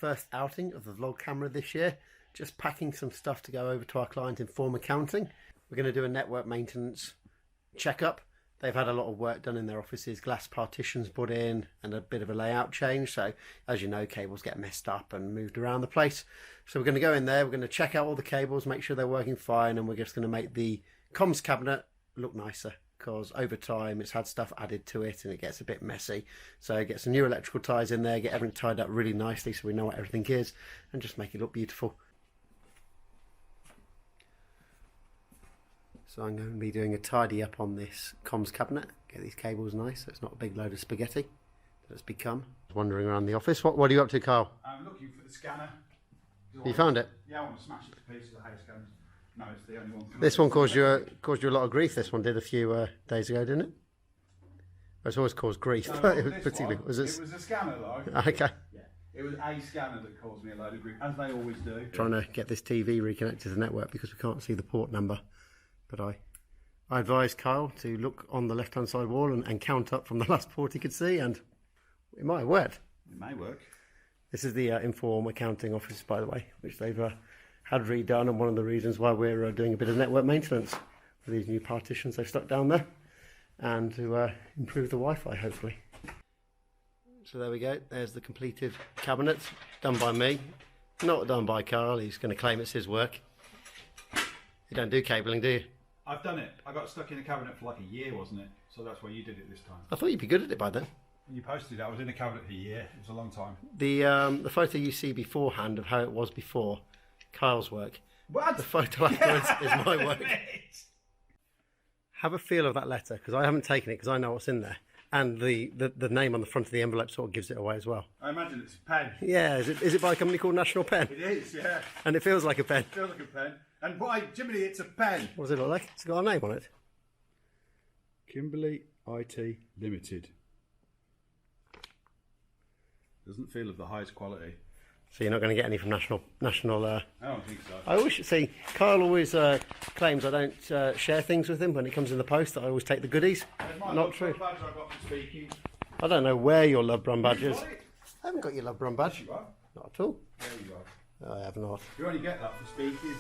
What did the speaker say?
first outing of the vlog camera this year. Just packing some stuff to go over to our client Inform Accounting. We're going to do a network maintenance checkup. They've had a lot of work done in their offices, glass partitions put in and a bit of a layout change. So as you know, cables get messed up and moved around the place. So we're going to go in there, we're going to check out all the cables, make sure they're working fine, and we're just going to make the comms cabinet look nicer, because over time it's had stuff added to it and it gets a bit messy. So get some new electrical ties in there, get everything tied up really nicely so we know what everything is, and just make it look beautiful. So I'm going to be doing a tidy up on this comms cabinet, get these cables nice so it's not a big load of spaghetti that it's become. Wandering around the office. What are you up to, Carl? I'm looking for the scanner. You found it? Yeah, I want to smash it to pieces. The hay scanners. No, it's the only one. This one caused you a lot of grief. This one did a few days ago, didn't it? It's always caused grief, No, but it was this particularly. one, Was it? It was a scanner though. Okay. Yeah, it was a scanner that caused me a load of grief, as they always do. Trying to get this TV reconnected to the network because we can't see the port number. But I advised Kyle to look on the left-hand side wall and count up from the last port he could see, and it might have worked. It may work. This is the Inform Accounting office, by the way, which they've had redone, and one of the reasons why we're doing a bit of network maintenance for these new partitions they've stuck down there, and to improve the Wi-Fi, hopefully. So there we go. There's the completed cabinet, done by me, not done by Carl. He's going to claim it's his work. You don't do cabling, do you? I've done it. I got stuck in a cabinet for like a year, wasn't it? So that's why you did it this time. I thought you'd be good at it by then. When you posted it, I was in a cabinet for a year. It was a long time. The photo you see beforehand of how it was before, Kyle's work. What? The photo afterwards is my work. Have a feel of that letter, because I haven't taken it because I know what's in there. And the name on the front of the envelope sort of gives it away as well. I imagine it's a pen. Yeah, is it by a company called National Pen? It is, yeah. And it feels like a pen. It feels like a pen. And why, Jiminy, it's a pen. What does it look like? It's got a name on it. Kimberley IT Limited. Doesn't feel of the highest quality. So you're not going to get any from National. I don't think so. I always see Kyle always claims I don't share things with him when it comes in the post. That I always take the goodies. Not true. Badge I got for speaking. I don't know where your Love Brun badge is. Got it? I haven't got your Love Brun badge. You are. Not at all. There you go. I have not. You only get that for speaking.